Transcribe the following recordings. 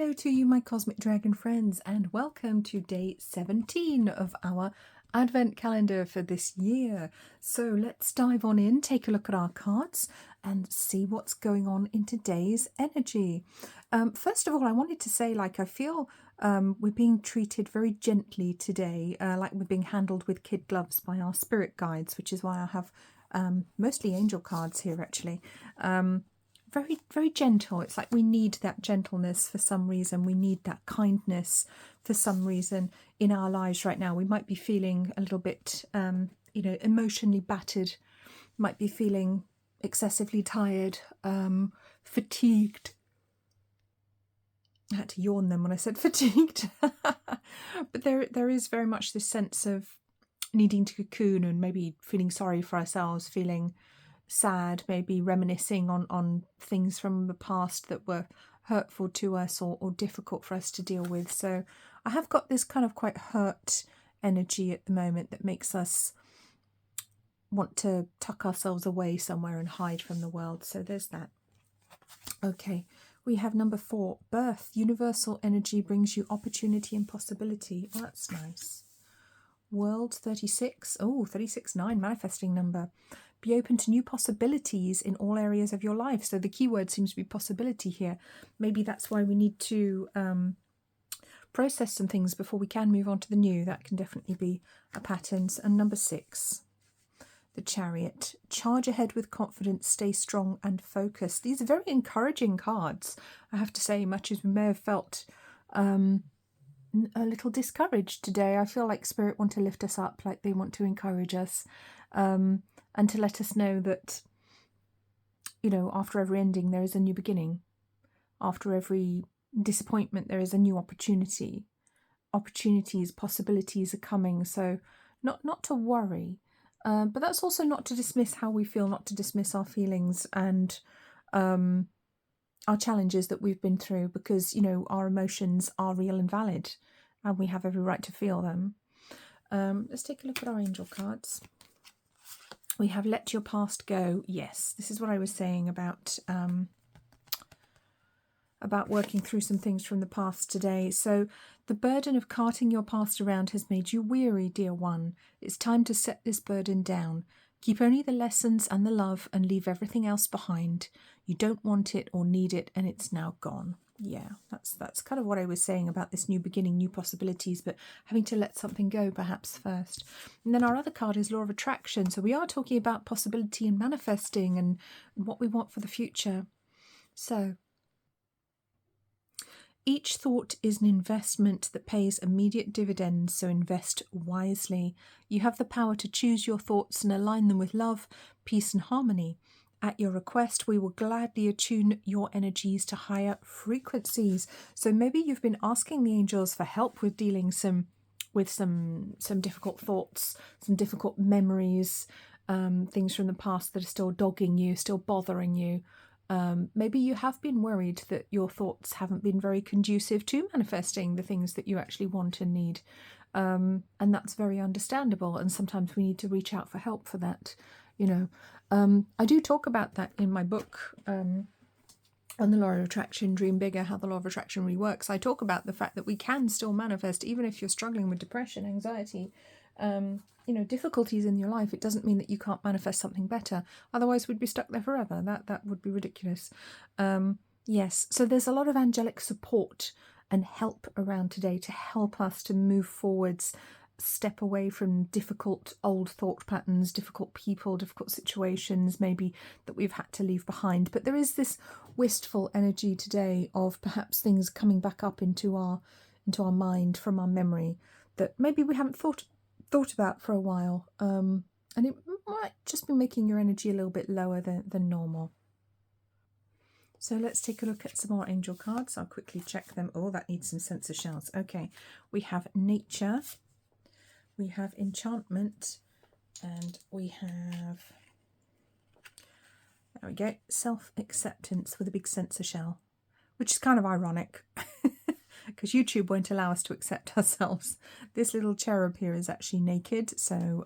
Hello to you, my cosmic dragon friends, and welcome to day 17 of our advent calendar for this year. So let's dive on in, take a look at our cards and see what's going on in today's energy. First of all, I wanted to say, I feel we're being treated very gently today, like we're being handled with kid gloves by our spirit guides, which is why I have mostly angel cards here, actually. Very, very gentle. It's like we need that gentleness for some reason. We need that kindness for some reason in our lives right now. We might be feeling a little bit, emotionally battered. Might be feeling excessively tired, fatigued. I had to yawn then when I said fatigued. But there is very much this sense of needing to cocoon and maybe feeling sorry for ourselves, feeling sad, maybe reminiscing on things from the past that were hurtful to us or difficult for us to deal with. So I have got this kind of quite hurt energy at the moment that makes us want to tuck ourselves away somewhere and hide from the world. So there's that. Okay, we have number 4, birth. Universal energy brings you opportunity and possibility. Oh, that's nice. World 36. Oh, 36-9, manifesting number. Be open to new possibilities in all areas of your life. So the key word seems to be possibility here. Maybe that's why we need to process some things before we can move on to the new. That can definitely be a pattern. And number 6, the Chariot. Charge ahead with confidence, stay strong and focused. These are very encouraging cards, I have to say, much as we may have felt a little discouraged today. I feel like Spirit want to lift us up, like they want to encourage us. And to let us know that, after every ending, there is a new beginning. After every disappointment, there is a new opportunity. Opportunities, possibilities are coming. So not to worry. But that's also not to dismiss how we feel, not to dismiss our feelings and our challenges that we've been through, because, our emotions are real and valid and we have every right to feel them. Let's take a look at our angel cards. We have let your past go. Yes, this is what I was saying about working through some things from the past today. So the burden of carting your past around has made you weary, dear one. It's time to set this burden down. Keep only the lessons and the love and leave everything else behind. You don't want it or need it and it's now gone. Yeah, that's kind of what I was saying about this new beginning, new possibilities, but having to let something go perhaps first. And then our other card is Law of Attraction. So we are talking about possibility and manifesting and what we want for the future. So each thought is an investment that pays immediate dividends, so invest wisely. You have the power to choose your thoughts and align them with love, peace and harmony. At your request, we will gladly attune your energies to higher frequencies. So maybe you've been asking the angels for help with dealing with some difficult thoughts, some difficult memories, things from the past that are still dogging you, still bothering you. Maybe you have been worried that your thoughts haven't been very conducive to manifesting the things that you actually want and need. And that's very understandable. And sometimes we need to reach out for help for that. I do talk about that in my book on the Law of Attraction, Dream Bigger, how the Law of Attraction really works. I talk about the fact that we can still manifest, even if you're struggling with depression, anxiety, difficulties in your life. It doesn't mean that you can't manifest something better. Otherwise, we'd be stuck there forever. That would be ridiculous. Yes, so there's a lot of angelic support and help around today to help us to move forwards, step away from difficult old thought patterns, difficult people, difficult situations maybe that we've had to leave behind. But there is this wistful energy today of perhaps things coming back up into our mind from our memory that maybe we haven't thought about for a while, and it might just be making your energy a little bit lower than normal. So let's take a look at some more angel cards. I'll quickly check them. Oh, that needs some sensor shells. Okay, we have nature, we have enchantment, and we have, there we go, self-acceptance with a big sensor shell, which is kind of ironic because YouTube won't allow us to accept ourselves. This little cherub here is actually naked, so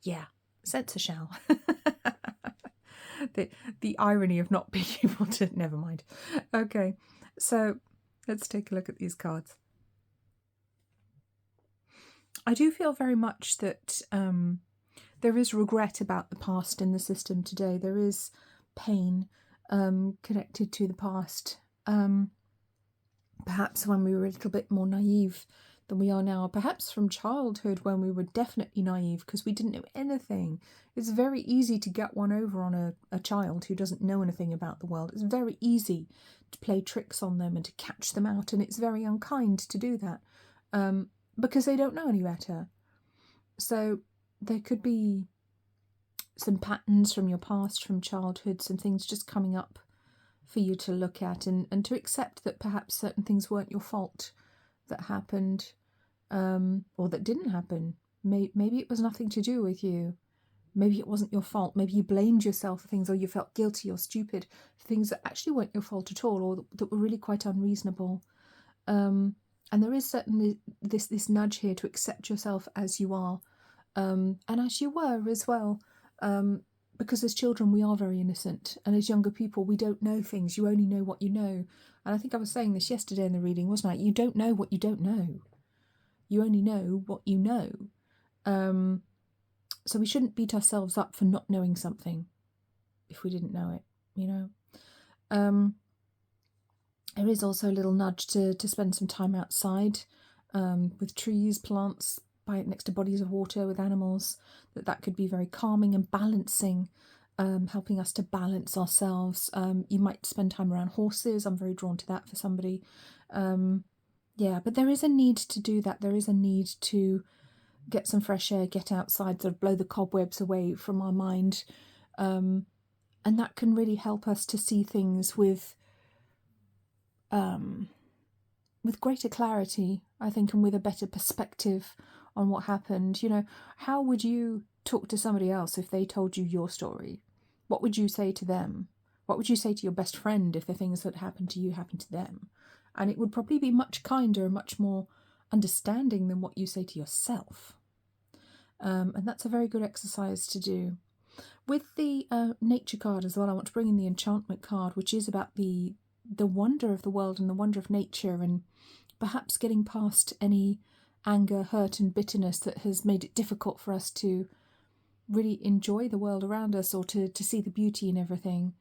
yeah, sensor shell. The irony of not being able to, never mind. Okay, So let's take a look at these cards. I do feel very much that there is regret about the past in the system today. There is pain connected to the past. Perhaps when we were a little bit more naive than we are now. Perhaps from childhood when we were definitely naive because we didn't know anything. It's very easy to get one over on a child who doesn't know anything about the world. It's very easy to play tricks on them and to catch them out, and it's very unkind to do that because they don't know any better. So there could be some patterns from your past, from childhood, some things just coming up for you to look at and to accept that perhaps certain things weren't your fault that happened or that didn't happen. Maybe it was nothing to do with you. Maybe it wasn't your fault. Maybe you blamed yourself for things, or you felt guilty or stupid for things that actually weren't your fault at all, or that were really quite unreasonable. And there is certainly this nudge here to accept yourself as you are, and as you were as well. Because as children, we are very innocent. And as younger people, we don't know things. You only know what you know. And I think I was saying this yesterday in the reading, wasn't I? You don't know what you don't know. You only know what you know. So we shouldn't beat ourselves up for not knowing something if we didn't know it, you know. There is also a little nudge to spend some time outside with trees, plants, next to bodies of water, with animals. That could be very calming and balancing, helping us to balance ourselves. You might spend time around horses. I'm very drawn to that for somebody. Yeah, but there is a need to do that. There is a need to get some fresh air, get outside, sort of blow the cobwebs away from our mind. And that can really help us to see things with greater clarity, I think, and with a better perspective on what happened. You know, how would you talk to somebody else if they told you your story? What would you say to them? What would you say to your best friend if the things that happened to you happened to them? And it would probably be much kinder and much more understanding than what you say to yourself. And that's a very good exercise to do. With the nature card as well, I want to bring in the enchantment card, which is about the wonder of the world and the wonder of nature, and perhaps getting past any anger, hurt and bitterness that has made it difficult for us to really enjoy the world around us, or to see the beauty in everything.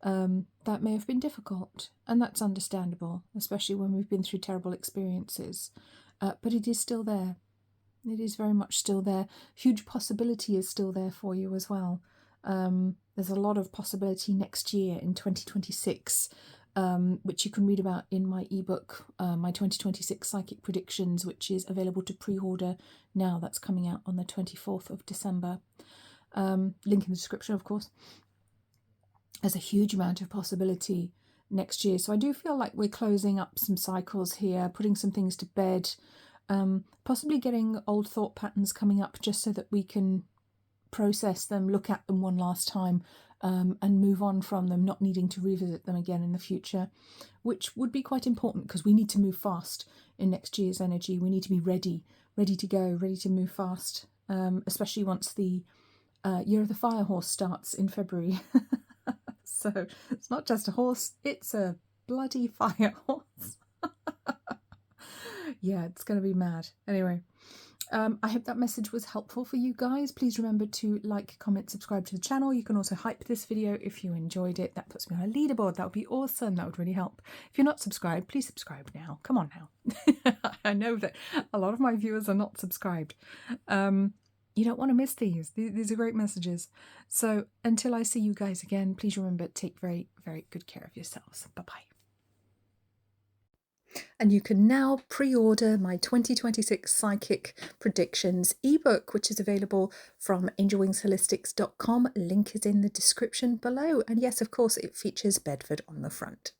That may have been difficult, and that's understandable, especially when we've been through terrible experiences. But it is still there. It is very much still there. Huge possibility is still there for you as well. There's a lot of possibility next year in 2026, which you can read about in my ebook, my 2026 Psychic Predictions, which is available to pre-order now. That's coming out on the 24th of December. Link in the description, of course. There's a huge amount of possibility next year. So I do feel like we're closing up some cycles here, putting some things to bed, possibly getting old thought patterns coming up just so that we can process them, look at them one last time, and move on from them, not needing to revisit them again in the future, which would be quite important because we need to move fast in next year's energy. We need to be ready to go, ready to move fast, especially once the Year of the Fire Horse starts in February. So it's not just a horse, it's a bloody fire horse. Yeah, it's going to be mad. Anyway, I hope that message was helpful for you guys. Please remember to like, comment, subscribe to the channel. You can also hype this video if you enjoyed it. That puts me on a leaderboard. That would be awesome. That would really help. If you're not subscribed, please subscribe now. Come on now. I know that a lot of my viewers are not subscribed. You don't want to miss these. These are great messages. So until I see you guys again, please remember to take very, very good care of yourselves. Bye-bye. And you can now pre-order my 2026 Psychic Predictions ebook, which is available from angelwingsholistics.com. Link is in the description below. And yes, of course, it features Bedford on the front.